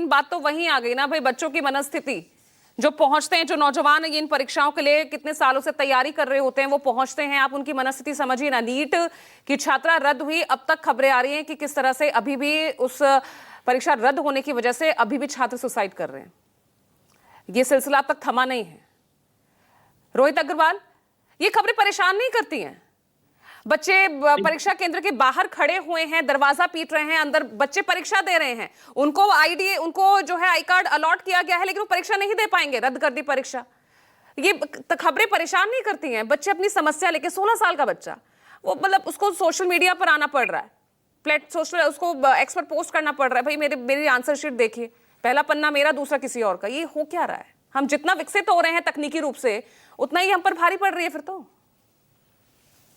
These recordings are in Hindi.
बात तो वहीं आ गई ना भाई, बच्चों की मनस्थिति। जो पहुंचते हैं, जो नौजवान है, इन परीक्षाओं के लिए कितने सालों से तैयारी कर रहे होते हैं, वो पहुंचते हैं, आप उनकी मनस्थिति समझिए ना। नीट की छात्रा रद्द हुई, अब तक खबरें आ रही हैं कि किस तरह से अभी भी उस परीक्षा रद्द होने की वजह से अभी भी छात्र सुसाइड कर रहे हैं। ये सिलसिला अब तक थमा नहीं है। रोहित अग्रवाल, ये खबरें परेशान नहीं करती हैं? बच्चे परीक्षा केंद्र के बाहर खड़े हुए हैं, दरवाजा पीट रहे हैं, अंदर बच्चे परीक्षा दे रहे हैं, उनको आईडी, उनको जो है आई कार्ड अलॉट किया गया है, लेकिन वो परीक्षा नहीं दे पाएंगे, रद्द कर दी परीक्षा। ये खबरें परेशान नहीं करती हैं? बच्चे अपनी समस्या लेके, 16 साल का बच्चा, वो मतलब उसको सोशल मीडिया पर आना पड़ रहा है, उसको एक्स पर पोस्ट करना पड़ रहा है, भाई मेरी आंसर शीट देखिए, पहला पन्ना मेरा, दूसरा किसी और का। ये हो क्या रहा है? हम जितना विकसित हो रहे हैं तकनीकी रूप से, उतना ही हम पर भारी पड़ रही है फिर तो।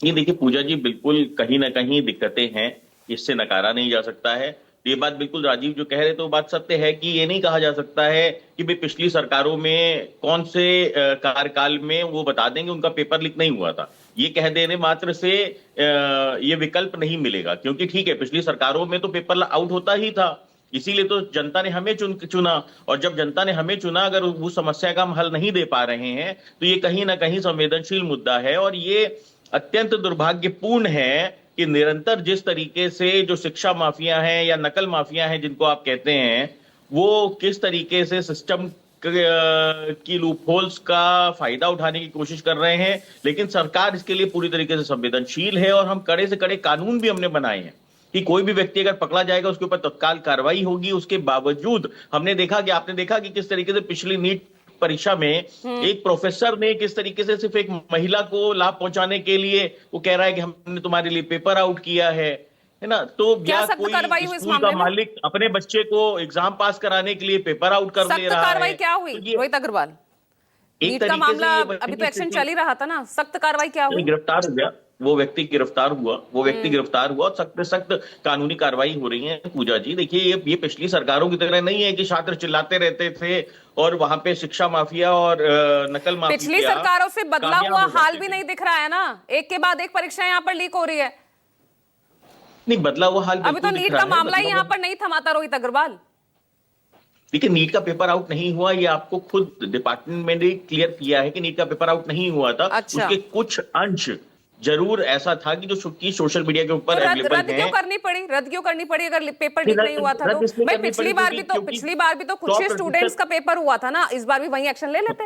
ये देखिए पूजा जी, बिल्कुल कहीं ना कहीं दिक्कतें हैं, इससे नकारा नहीं जा सकता है। ये बात बिल्कुल राजीव जो कह रहे तो बात सत्य है कि ये नहीं कहा जा सकता है कि भाई पिछली सरकारों में कौन से कार्यकाल में वो बता देंगे उनका पेपर लीक नहीं हुआ था। ये कह देने मात्र से ये विकल्प नहीं मिलेगा, क्योंकि ठीक है पिछली सरकारों में तो पेपर आउट होता ही था, इसीलिए तो जनता ने हमें चुना। और जब जनता ने हमें चुना, अगर उस समस्या का हम हल नहीं दे पा रहे हैं तो ये कहीं ना कहीं संवेदनशील मुद्दा है। और ये अत्यंत दुर्भाग्यपूर्ण है कि निरंतर जिस तरीके से जो शिक्षा माफिया हैं या नकल माफिया हैं जिनको आप कहते हैं, वो किस तरीके से सिस्टम की लूपहोल्स का फायदा उठाने की कोशिश कर रहे हैं। लेकिन सरकार इसके लिए पूरी तरीके से संवेदनशील है और हम कड़े से कड़े कानून भी हमने बनाए हैं कि कोई भी व्यक्ति अगर पकड़ा जाएगा उसके ऊपर तत्काल कार्रवाई होगी। उसके बावजूद हमने देखा कि आपने देखा कि किस तरीके से पिछली नीट परीक्षा में एक प्रोफेसर ने किस तरीके से सिर्फ एक महिला को लाभ पहुंचाने के लिए वो कह रहा है कि हमने तुम्हारे लिए पेपर आउट किया है ना। तो या कोई स्कूल का मालिक अपने बच्चे को एग्जाम पास कराने के लिए पेपर आउट कर ले रहा है। कार्रवाई क्या हुई रोहित अग्रवाल? नीट का मामला अभी तो एक्शन चल ही रहा था ना, सख्त कार्रवाई क्या हुई? गिरफ्तार हो गया वो व्यक्ति, गिरफ्तार हुआ, सख्त सख्त कानूनी कार्रवाई हो रही है। पूजा जी देखिए, ये पिछली सरकारों की तरह नहीं है कि छात्र चिल्लाते रहते थे और वहां पे शिक्षा माफिया और नकल माफिया। पिछली सरकारों से बदला हुआ हाल भी नहीं दिख रहा है ना, एक के बाद एक परीक्षा यहाँ पर लीक हो रही है। नहीं, बदला हुआ हाल अभी तो नीट का मामला ही यहाँ पर नहीं थमाता रोहित अग्रवाल। देखिए, नीट का पेपर आउट नहीं हुआ, ये आपको खुद डिपार्टमेंट ने क्लियर किया है कि नीट का पेपर आउट नहीं हुआ था। अच्छा। उसके कुछ अंश जरूर ऐसा था कि जो सोशल मीडिया के ऊपर अवेलेबल है। क्यों करनी पड़ी? रद्द क्यों करनी पड़ी अगर पेपर लीक नहीं हुआ था तो? भाई पिछली बार भी तो कुछ ही स्टूडेंट्स का पेपर हुआ था ना, इस बार भी वही एक्शन ले लेते।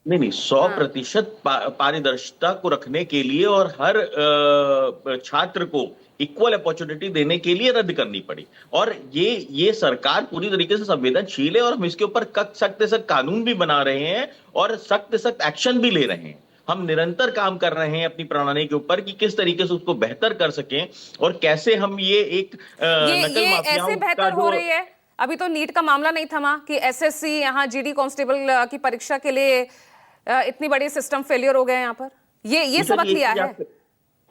नहीं, 100% पारदर्शिता को रखने के लिए और हर छात्र को इक्वल अपॉर्चुनिटी देने के लिए रद्द करनी पड़ी। और ये सरकार पूरी तरीके से संवेदनशील है और हम इसके ऊपर सख्त सख्त कानून भी बना रहे हैं और सख्त सख्त एक्शन भी ले रहे हैं। हम निरंतर काम कर रहे हैं अपनी प्रणाली के ऊपर कि किस तरीके से उसको बेहतर कर सकें और कैसे हम ये एक नकल माफियाओं ऐसे बेहतर हो रही है। अभी तो नीट का मामला नहीं थमा कि एसएससी यहाँ जीडी कांस्टेबल की परीक्षा के लिए इतनी बड़ी सिस्टम फेलियर हो गए यहाँ पर। ये सबक लिया है।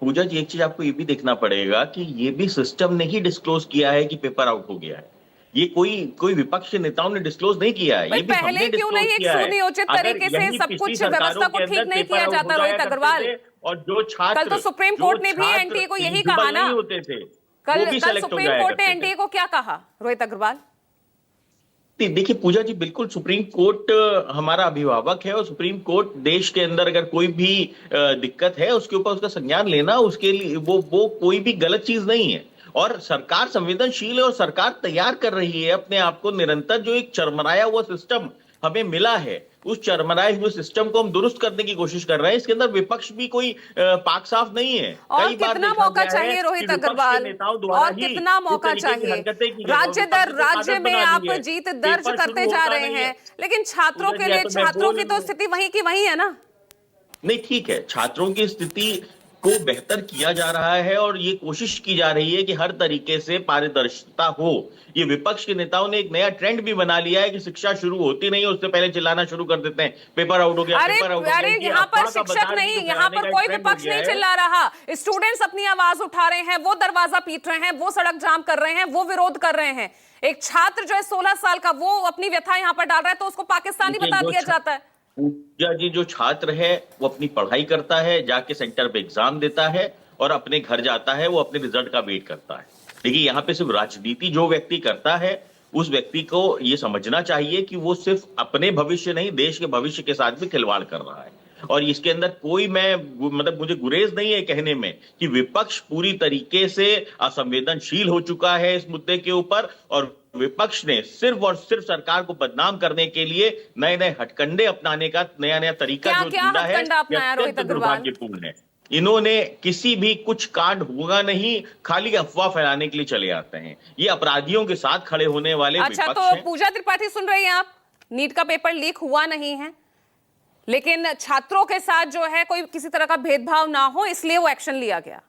पूजा जी, एक चीज आपको ये भी देखना पड़ेगा कि ये भी सिस्टम ने ही डिस्क्लोज किया है कि पेपर आउट हो गया है। ये कोई विपक्ष के नेताओं ने डिस्क्लोज नहीं किया है। ये भी पहले क्यों नहीं एक सुनियोजित तरीके से सब कुछ व्यवस्था को ठीक नहीं किया जाता रोहित अग्रवाल? और जो छात्र, कल तो सुप्रीम कोर्ट ने भी एनटीए को यही कहा ना, होते थे, कल सुप्रीम कोर्ट ने एनटीए को क्या कहा रोहित अग्रवाल? देखिए पूजा जी, बिल्कुल सुप्रीम कोर्ट हमारा अभिभावक है और सुप्रीम कोर्ट देश के अंदर अगर कोई भी दिक्कत है उसके ऊपर उसका संज्ञान लेना, उसके लिए वो कोई भी गलत चीज नहीं है। और सरकार संवेदनशील है और सरकार तैयार कर रही है अपने आप को निरंतर। जो एक चरमराया हुआ सिस्टम हमें मिला है, उस चरमराए हुए सिस्टम को हम दुरुस्त करने की कोशिश कर रहे हैं। इसके अंदर विपक्ष भी कोई पाक साफ नहीं है। और कितना मौका चाहिए रोहित अगरवाल? और कितना मौका चाहिए? राज्य दर राज्य में आप जीत दर्ज करते जा रहे हैं, लेकिन छात्रों के लिए, छात्रों की तो स्थिति वही की वही है ना। नहीं, ठीक है, छात्रों की स्थिति को बेहतर किया जा रहा है और ये कोशिश की जा रही है कि हर तरीके से पारदर्शिता हो। ये विपक्ष के नेताओं ने एक नया ट्रेंड भी बना लिया है कि शिक्षा शुरू होती नहीं है उससे पहले चिल्लाना शुरू कर देते हैं, पेपर आउट हो गया, पेपर आउट हो गया। अरे यहाँ पर शिक्षक नहीं, यहाँ पर कोई विपक्ष नहीं चिल्ला रहा। स्टूडेंट्स अपनी आवाज उठा रहे हैं, वो दरवाजा पीट रहे हैं, वो सड़क जाम कर रहे हैं, वो विरोध कर रहे हैं। एक छात्र जो है 16 साल का, वो अपनी व्यथा यहाँ पर डाल रहा है तो उसको पाकिस्तानी बता दिया जाता है। पूजा जी, जो छात्र है वो अपनी पढ़ाई करता है, जाके सेंटर पे एग्जाम देता है और अपने घर जाता है, वो अपने रिजल्ट का वेट करता है। देखिए, यहाँ पे सिर्फ राजनीति जो व्यक्ति करता है उस व्यक्ति को ये समझना चाहिए कि वो सिर्फ अपने भविष्य नहीं, देश के भविष्य के साथ भी खिलवाड़ कर रहा है। और इसके अंदर कोई मतलब मुझे गुरेज नहीं है कहने में कि विपक्ष पूरी तरीके से असंवेदनशील हो चुका है इस मुद्दे के ऊपर, और विपक्ष ने सिर्फ और सिर्फ सरकार को बदनाम करने के लिए नए नए हथकंडे अपनाने का नया नया तरीका क्या जो क्या ढूंढा है, हथकंडा अपनाया यह रोहित अत्यंत अग्रवाल? दुर्भाग्यपूर्ण है। इन्होंने किसी भी कुछ कांड होगा नहीं, खाली अफवाह फैलाने के लिए चले आते हैं। ये अपराधियों के साथ खड़े होने वाले अच्छा, विपक्ष तो हैं। पूजा त्रिपाठी सुन रही हैं आप? नीट का पेपर लीक हुआ नहीं है, लेकिन छात्रों के साथ जो है कोई किसी तरह का भेदभाव ना हो, इसलिए वो एक्शन लिया गया।